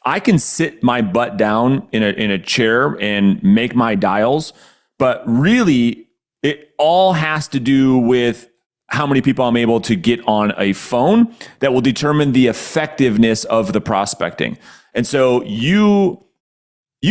I can sit my butt down in a chair and make my dials, but really it all has to do with how many people I'm able to get on a phone that will determine the effectiveness of the prospecting. And so you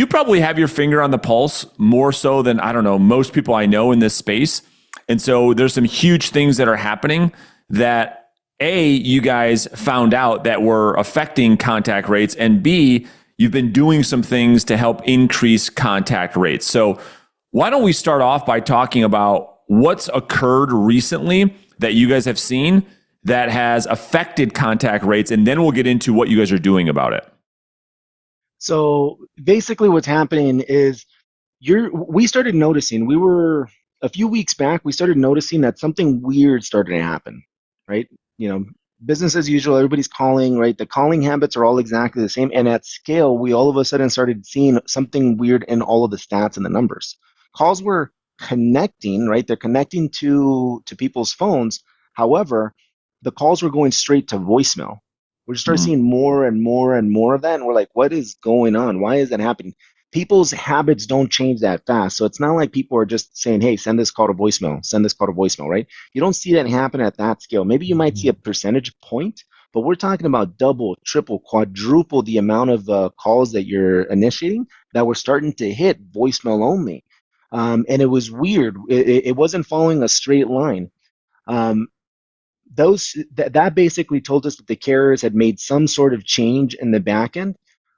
probably have your finger on the pulse more so than, I don't know, most people I know in this space. And so there's some huge things that are happening that A, you guys found out that were affecting contact rates, and B, you've been doing some things to help increase contact rates. So why don't we start off by talking about what's occurred recently that you guys have seen that has affected contact rates, and then we'll get into what you guys are doing about it. So basically what's happening is we started noticing, we were a few weeks back, we started noticing that something weird started to happen, right? You know, business as usual, everybody's calling, right? The calling habits are all exactly the same. And at scale, we all of a sudden started seeing something weird in all of the stats and the numbers. Calls were connecting, right? They're connecting to people's phones. However, the calls were going straight to voicemail. We just started seeing more and more and more of that. And we're like, what is going on? Why is that happening? People's habits don't change that fast. So it's not like people are just saying, hey, send this call to voicemail, send this call to voicemail, right? You don't see that happen at that scale. Maybe you might see a percentage point, but we're talking about double, triple, quadruple the amount of calls that you're initiating that were starting to hit voicemail only. And it was weird. It wasn't following a straight line. That basically told us that the carriers had made some sort of change in the back end.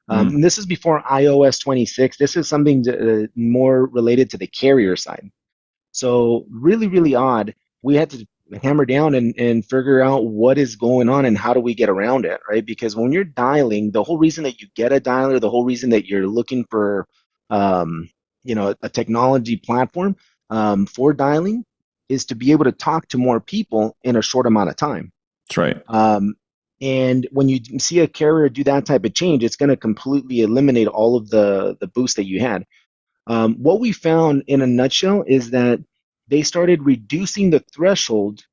And this is before iOS 26. This is something more related to the carrier side. So really, really odd. We had to hammer down and figure out what is going on and how do we get around it, right? Because when you're dialing, the whole reason that you get a dialer, the whole reason that you're looking for, a technology platform for dialing is to be able to talk to more people in a short amount of time. That's right. And when you see a carrier do that type of change, it's going to completely eliminate all of the boost that you had. What we found in a nutshell is that they started reducing the threshold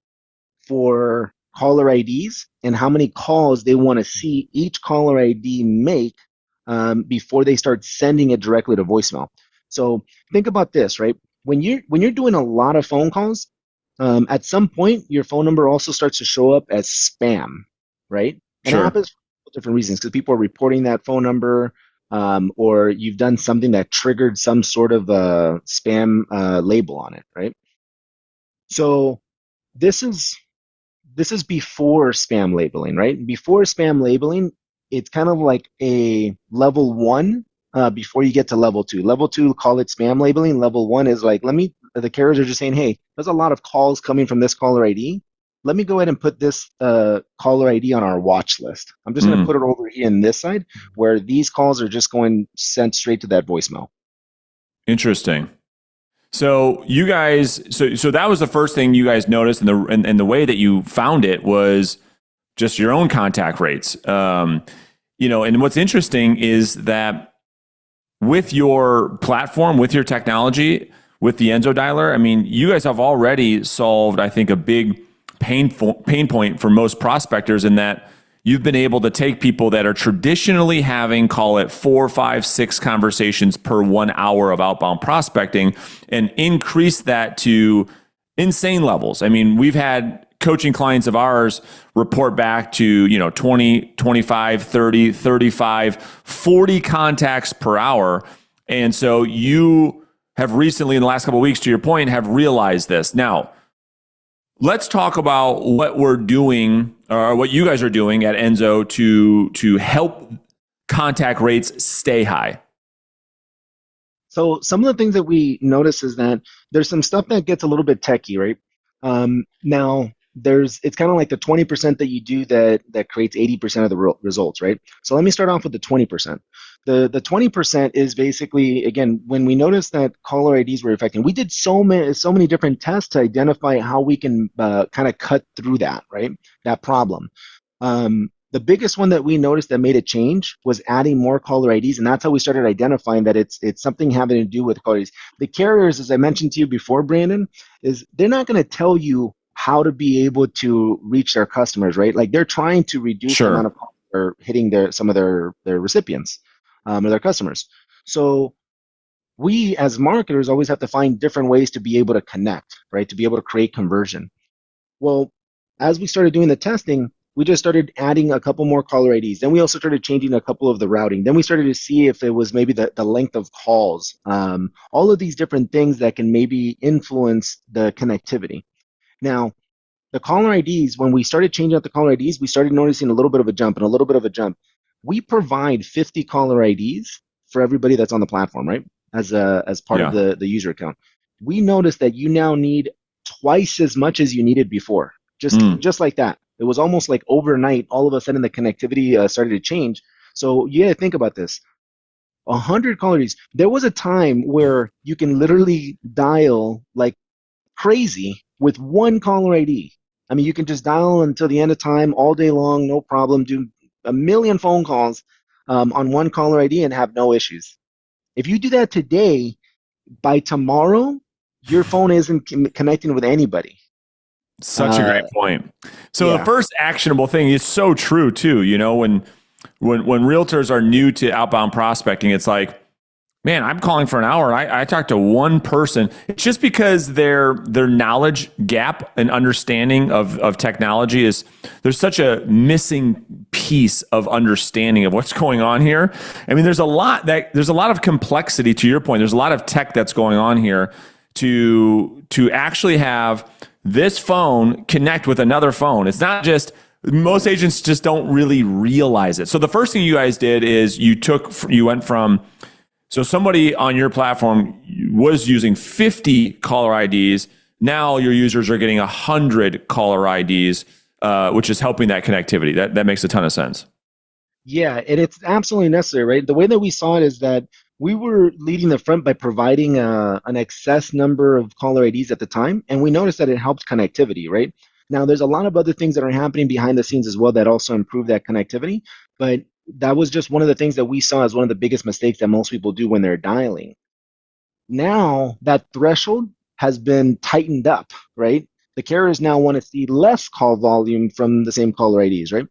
for caller IDs and how many calls they want to see each caller ID make before they start sending it directly to voicemail. So think about this, right? When you're doing a lot of phone calls, at some point your phone number also starts to show up as spam, right? And it Sure. happens for different reasons because people are reporting that phone number, or you've done something that triggered some sort of spam label on it, right? So this is before spam labeling, right? Before spam labeling, it's kind of like a level one before you get to level two. Level two, call it spam labeling. Level one is like, the carriers are just saying, hey, there's a lot of calls coming from this caller ID. Let me go ahead and put this caller ID on our watch list. I'm just going to put it over here in this side where these calls are just going sent straight to that voicemail. Interesting. So you guys, so that was the first thing you guys noticed, and the way that you found it was just your own contact rates. And what's interesting is that with your platform, with your technology, with the Enzo dialer, I mean, you guys have already solved, I think, a big pain point for most prospectors in that you've been able to take people that are traditionally having, call it 4, 5, 6 conversations per 1 hour of outbound prospecting and increase that to insane levels. I mean, we've had coaching clients of ours report back to, 20, 25, 30, 35, 40 contacts per hour. And so you have recently, in the last couple of weeks, to your point, have realized this. Now, let's talk about what we're doing, or what you guys are doing at Enzo to help contact rates stay high. So some of the things that we notice is that there's some stuff that gets a little bit techie, right? Now, it's kind of like the 20% that you do that creates 80% of the results, right? So let me start off with the 20%. The 20% is basically, again, when we noticed that caller IDs were affecting, we did so many different tests to identify how we can kind of cut through that, right? That problem. The biggest one that we noticed that made a change was adding more caller IDs, and that's how we started identifying that it's something having to do with caller IDs. The carriers, as I mentioned to you before, Brandon, is they're not going to tell you how to be able to reach their customers, right? Like they're trying to reduce the amount of calls are hitting some of their recipients or their customers. So we as marketers always have to find different ways to be able to connect, right? To be able to create conversion. Well, as we started doing the testing, we just started adding a couple more caller IDs. Then we also started changing a couple of the routing. Then we started to see if it was maybe the length of calls, all of these different things that can maybe influence the connectivity. Now, the caller IDs, when we started changing out the caller IDs, we started noticing a little bit of a jump and a little bit of a jump. We provide 50 caller IDs for everybody that's on the platform, right? As part of Yeah. the user account. We noticed that you now need twice as much as you needed before. Just like that. It was almost like overnight, all of a sudden the connectivity started to change. So you got to think about this. 100 caller IDs. There was a time where you can literally dial like crazy with one caller ID. I mean, you can just dial until the end of time all day long, no problem. Do a million phone calls on one caller ID and have no issues. If you do that today, by tomorrow, your phone isn't connecting with anybody. Such a great Uh, point. So the yeah, first actionable thing is so true too. You know, when realtors are new to outbound prospecting, it's like, man, I'm calling for an hour. I talked to one person. It's just because their knowledge gap and understanding of technology is, there's such a missing piece of understanding of what's going on here. I mean, there's a lot of complexity, to your point. There's a lot of tech that's going on here to actually have this phone connect with another phone. It's not just, most agents just don't really realize it. So the first thing you guys did is you went from, so somebody on your platform was using 50 caller IDs. Now your users are getting 100 caller IDs, which is helping that connectivity. That makes a ton of sense. yeah, and it's absolutely necessary, right? The way that we saw it is that we were leading the front by providing an excess number of caller IDs at the time, and we noticed that it helped connectivity, right? Now, there's a lot of other things that are happening behind the scenes as well that also improve that connectivity, but that was just one of the things that we saw as one of the biggest mistakes that most people do when they're dialing. Now that threshold has been tightened up, right? The carriers now want to see less call volume from the same caller IDs, right?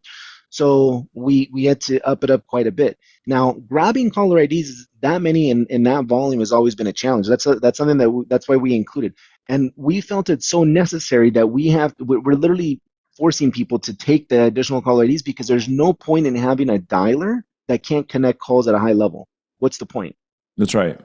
So we had to up it up quite a bit. Now, grabbing caller IDs that many in that volume has always been a challenge. That's something that's why we included, and we felt it so necessary that we're literally forcing people to take the additional caller IDs because there's no point in having a dialer that can't connect calls at a high level. What's the point? That's right.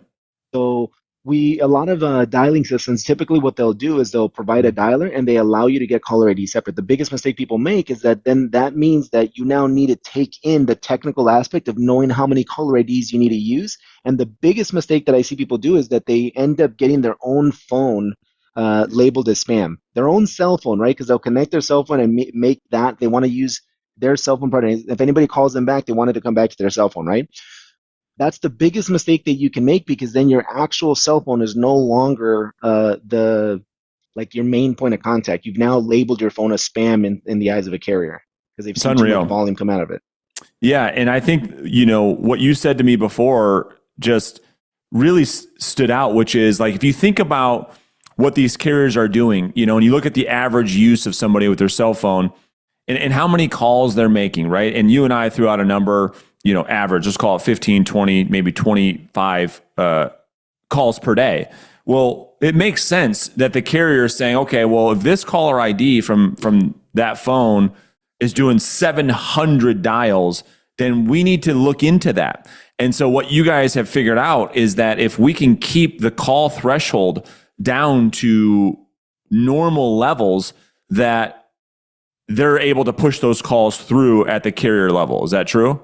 So a lot of dialing systems, typically what they'll do is they'll provide a dialer and they allow you to get caller ID separate. The biggest mistake people make is that then that means that you now need to take in the technical aspect of knowing how many caller IDs you need to use. And the biggest mistake that I see people do is that they end up getting their own phone labeled as spam, their own cell phone, right? Because they'll connect their cell phone and make that they want to use their cell phone product. If anybody calls them back, they want it to come back to their cell phone, right? That's the biggest mistake that you can make because then your actual cell phone is no longer the like your main point of contact. You've now labeled your phone as spam in the eyes of a carrier because they've It's seen too much unreal. volume come out of it. Yeah, and I think, what you said to me before just really stood out, which is like, if you think about what these carriers are doing, and you look at the average use of somebody with their cell phone and how many calls they're making, right? And you and I threw out a number, average, let's call it 15, 20, maybe 25 calls per day. Well, it makes sense that the carrier is saying, okay, well, if this caller ID from that phone is doing 700 dials, then we need to look into that. And so what you guys have figured out is that if we can keep the call threshold down to normal levels, that they're able to push those calls through at the carrier level. Is that true?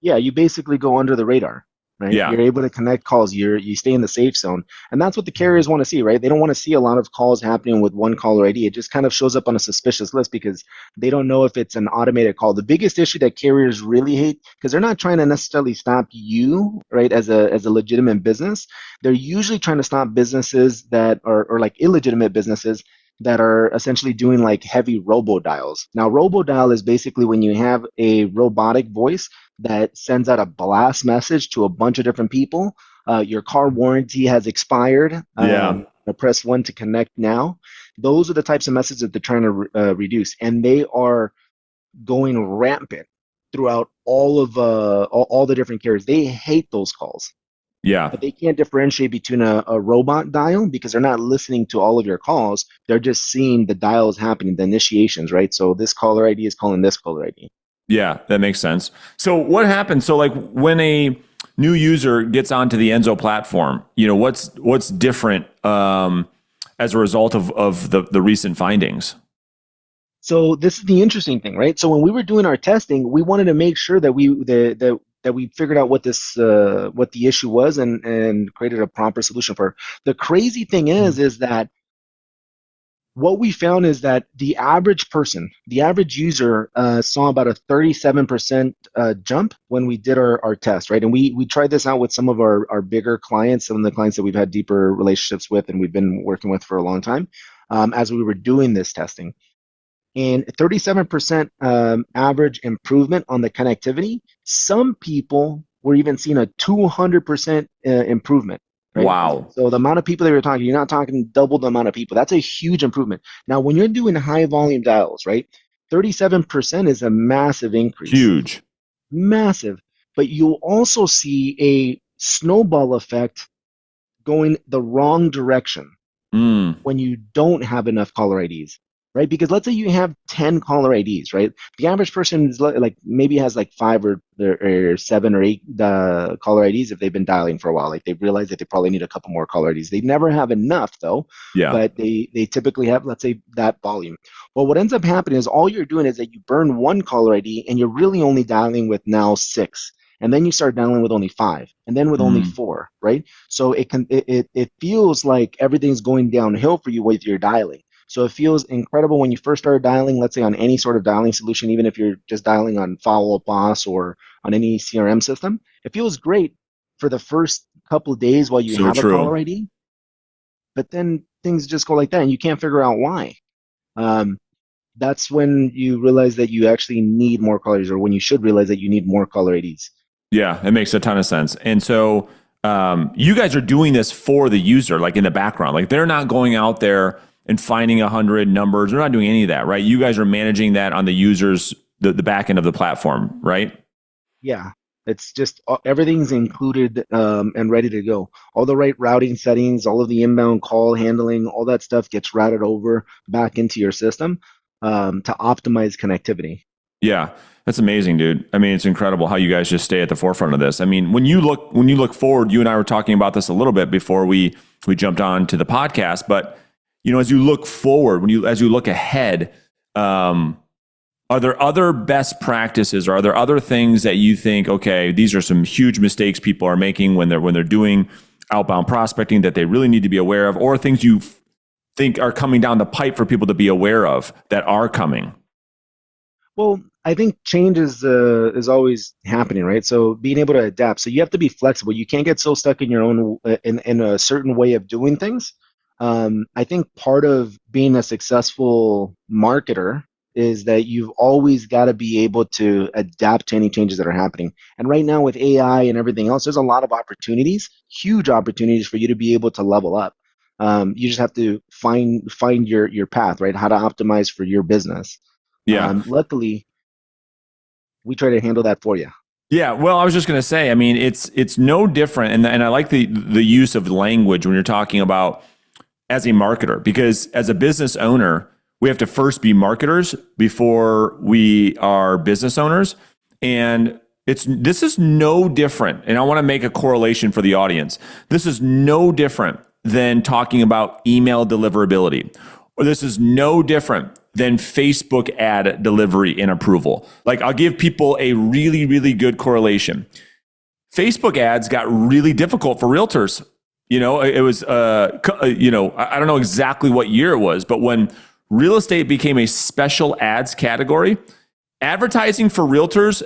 Yeah, you basically go under the radar, right? Yeah, You're able to connect calls. You stay in the safe zone, and that's what the carriers want to see, right? They don't want to see a lot of calls happening with one caller ID. It just kind of shows up on a suspicious list because they don't know if it's an automated call. The biggest issue that carriers really hate, because they're not trying to necessarily stop you, right, as a legitimate business. They're usually trying to stop businesses that are or like illegitimate businesses that are essentially doing like heavy robo dials. Now, robo dial is basically when you have a robotic voice that sends out a blast message to a bunch of different people. Your car warranty has expired. yeah. Press one to connect now. Those are the types of messages that they're trying to reduce, and they are going rampant. throughout all the different carriers. They hate those calls, Yeah. but they can't differentiate between a robot dial because they're not listening to all of your calls. They're just seeing the dials happening, the initiations, right? So this caller ID is calling this caller ID. Yeah, that makes sense. So what happens? So like when a new user gets onto the Enzo platform, what's different as a result of the recent findings? So this is the interesting thing, right? So when we were doing our testing, we wanted to make sure that we figured out what the issue was and created a proper solution for it. The crazy thing is that what we found is that the average person, the average user, saw about a 37% jump when we did our test, right? And we tried this out with some of our bigger clients, some of the clients that we've had deeper relationships with and we've been working with for a long time, as we were doing this testing. And 37% average improvement on the connectivity. Some people were even seeing a 200% improvement, right? Wow. So the amount of people that you're talking, you're not talking double the amount of people. That's a huge improvement. Now, when you're doing high volume dials, right? 37% is a massive increase, Huge. massive. But you'll also see a snowball effect going the wrong direction Mm. when you don't have enough caller IDs, right? Because let's say you have 10 caller IDs, right? The average person is like maybe has like five or seven or eight caller IDs if they've been dialing for a while. Like they've realized that they probably need a couple more caller IDs. They never have enough though, Yeah. but they typically have, let's say, that volume. Well, what ends up happening is all you're doing is that you burn one caller ID and you're really only dialing with now six. And then you start dialing with only five, and then with only Mm. four, right? So it feels like everything's going downhill for you with your dialing. So it feels incredible when you first start dialing, let's say on any sort of dialing solution, even if you're just dialing on Follow Up Boss or on any CRM system. It feels great for the first couple of days while you So have a caller true. ID, but then things just go like that, and you can't figure out why. Um, that's when you realize that you actually need more caller IDs, or when you should realize that you need more caller IDs. Yeah, it makes a ton of sense. And so you guys are doing this for the user, like in the background. Like they're not going out there and finding 100 numbers. They're not doing any of that, right? You guys are managing that on the users, the back end of the platform, right? Yeah, it's just everything's included and ready to go. All the right routing settings, all of the inbound call handling, all that stuff gets routed over back into your system to optimize connectivity. Yeah, that's amazing, dude. I mean, it's incredible how you guys just stay at the forefront of this. I mean, when you look forward, you and I were talking about this a little bit before we jumped on to the podcast. But as you look forward, as you look ahead, are there other best practices, or are there other things that you think, okay, these are some huge mistakes people are making when they're doing outbound prospecting that they really need to be aware of, or things you think are coming down the pipe for people to be aware of that are coming? Well, I think change is always happening, right? So being able to adapt. So you have to be flexible. You can't get so stuck in your own in a certain way of doing things. I think part of being a successful marketer is that you've always got to be able to adapt to any changes that are happening. And right now with AI and everything else, there's a lot of opportunities, huge opportunities for you to be able to level up. You just have to find your path, right? How to optimize for your business. Yeah. Luckily, we try to handle that for you. Yeah, well, I was just going to say, I mean, it's no different, and I like the use of language when you're talking about as a marketer, because as a business owner, we have to first be marketers before we are business owners, and this is no different. And I want to make a correlation for the audience. This is no different than talking about email deliverability, or this is no different than Facebook ad delivery and approval. Like, I'll give people a really, really good correlation. Facebook ads got really difficult for realtors. It was, I don't know exactly what year it was, but when real estate became a special ads category, advertising for realtors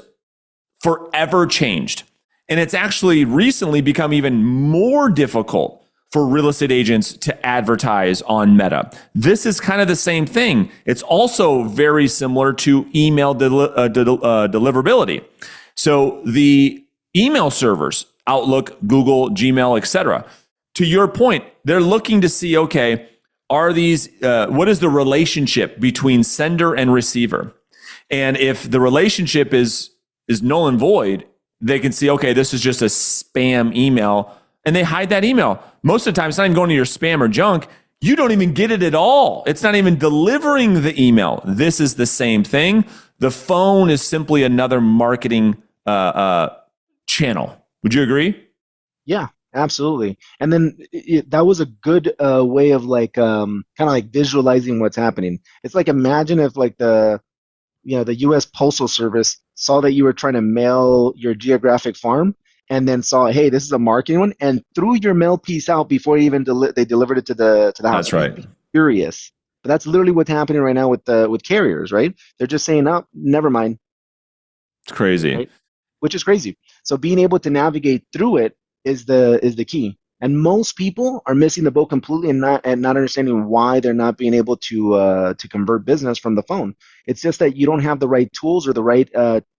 forever changed. And it's actually recently become even more difficult for real estate agents to advertise on Meta. This is kind of the same thing. It's also very similar to email deliverability. So the email servers, Outlook, Google, Gmail, etc. To your point, they're looking to see, okay, what is the relationship between sender and receiver? And if the relationship is is null and void, they can see, okay, this is just a spam email, and they hide that email. Most of the time, it's not even going to your spam or junk. You don't even get it at all. It's not even delivering the email. This is the same thing. The phone is simply another marketing channel. Would you agree? Yeah, absolutely. And then that was a good way of like kind of like visualizing what's happening. It's like imagine if like the U.S. Postal Service saw that you were trying to mail your geographic farm and then saw, hey, this is a marketing one, and threw your mail piece out before even they delivered it to the house. That's right. You'd be furious. But that's literally what's happening right now with carriers, right? They're just saying, oh, never mind, It's crazy. right? Which is crazy. So being able to navigate through it is the key. And most people are missing the boat completely and not understanding why they're not being able to convert business from the phone. It's just that you don't have the right tools or the right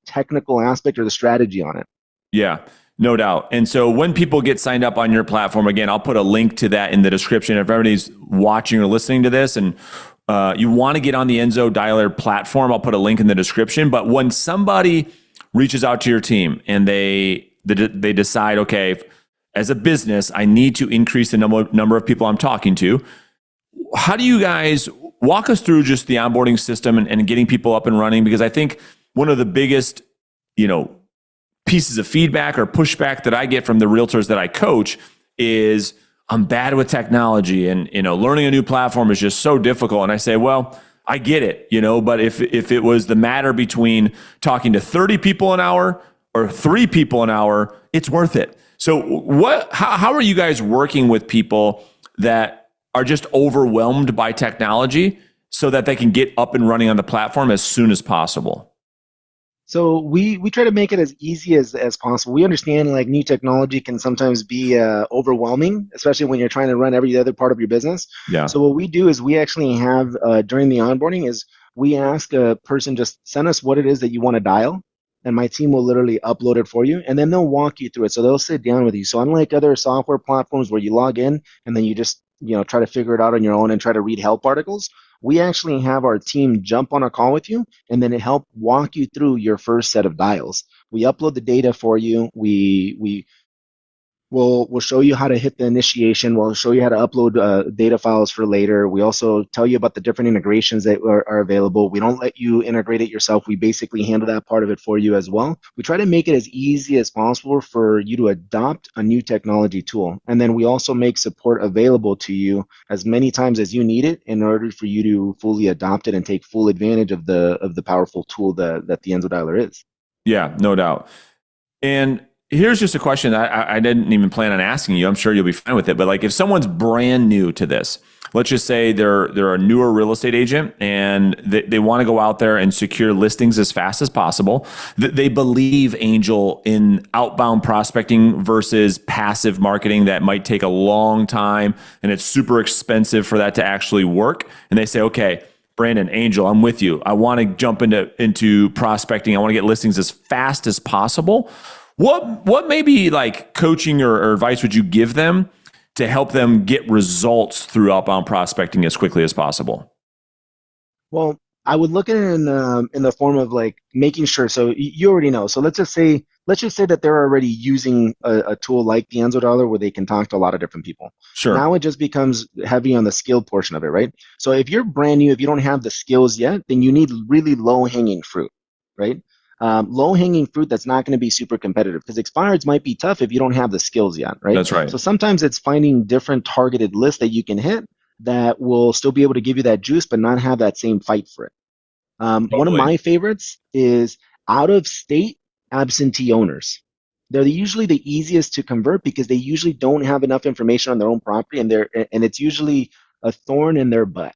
technical aspect or the strategy on it. Yeah, no doubt. And so when people get signed up on your platform, again, I'll put a link to that in the description. If everybody's watching or listening to this and you want to get on the Enzo Dialer platform, I'll put a link in the description. But when somebody reaches out to your team and they decide, okay, as a business, I need to increase the number of people I'm talking to. How do you guys walk us through just the onboarding system and getting people up and running? Because I think one of the biggest, pieces of feedback or pushback that I get from the realtors that I coach is I'm bad with technology and, learning a new platform is just so difficult. And I say, well, I get it, but if it was the matter between talking to 30 people an hour or 3 people an hour, it's worth it. So how are you guys working with people that are just overwhelmed by technology so that they can get up and running on the platform as soon as possible? So we try to make it as easy as possible. We understand like new technology can sometimes be overwhelming, especially when you're trying to run every other part of your business. Yeah, So what we do is we actually have during the onboarding is we ask a person just send us what it is that you want to dial, and my team will literally upload it for you, and then they'll walk you through it. So they'll sit down with you. So unlike other software platforms where you log in and then you just try to figure it out on your own and try to read help articles, we actually have our team jump on a call with you and then help walk you through your first set of dials. We upload the data for you. We'll show you how to hit the initiation. We'll show you how to upload data files for later. We also tell you about the different integrations that are available. We don't let you integrate it yourself. We basically handle that part of it for you as well. We try to make it as easy as possible for you to adopt a new technology tool. And then we also make support available to you as many times as you need it in order for you to fully adopt it and take full advantage of the powerful tool that the Enzo Dialer is. Yeah, no doubt. And here's just a question I didn't even plan on asking you. I'm sure you'll be fine with it. But like if someone's brand new to this, let's just say they're a newer real estate agent and they want to go out there and secure listings as fast as possible. They believe, Angel, in outbound prospecting versus passive marketing that might take a long time and it's super expensive for that to actually work. And they say, okay, Brandon, Angel, I'm with you. I want to jump into prospecting. I want to get listings as fast as possible. What maybe like coaching or advice would you give them to help them get results through outbound prospecting as quickly as possible? Well, I would look at it in the form of like making sure. So you already know. So let's just say that they're already using a tool like the Enzo Dollar where they can talk to a lot of different people. Sure. Now it just becomes heavy on the skill portion of it, right? So if you're brand new, if you don't have the skills yet, then you need really low hanging fruit, right? Low hanging fruit that's not going to be super competitive because expireds might be tough if you don't have the skills yet, right? That's right. So sometimes it's finding different targeted lists that you can hit that will still be able to give you that juice, but not have that same fight for it. One of Totally. my favorites is out of state absentee owners. They're usually the easiest to convert because they usually don't have enough information on their own property, and it's usually a thorn in their butt,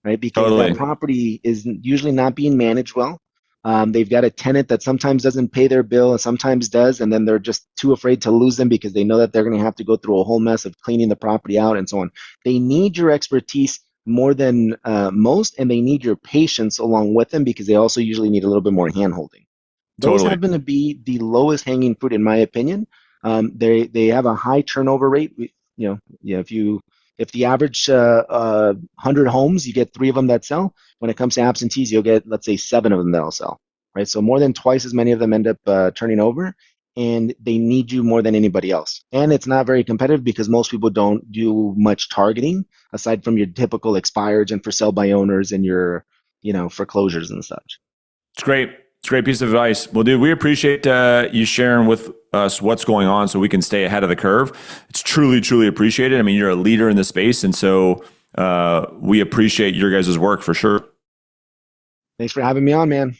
right? Because that Totally. property is usually not being managed well. They've got a tenant that sometimes doesn't pay their bill and sometimes does, and then they're just too afraid to lose them because they know that they're going to have to go through a whole mess of cleaning the property out and so on. They need your expertise more than most, and they need your patience along with them because they also usually need a little bit more handholding. Those Totally. happen to be the lowest hanging fruit, in my opinion. They have a high turnover rate. If the average 100 homes, you get 3 of them that sell. When it comes to absentees, you'll get, let's say, 7 of them that'll sell. right? So more than twice as many of them end up turning over, and they need you more than anybody else. And it's not very competitive because most people don't do much targeting aside from your typical expireds and for sale by owners and your, foreclosures and such. It's great. It's a great piece of advice. Well, dude, we appreciate you sharing with us what's going on so we can stay ahead of the curve. It's truly, truly appreciated. I mean, you're a leader in the space, and so we appreciate your guys' work for sure. Thanks for having me on, man.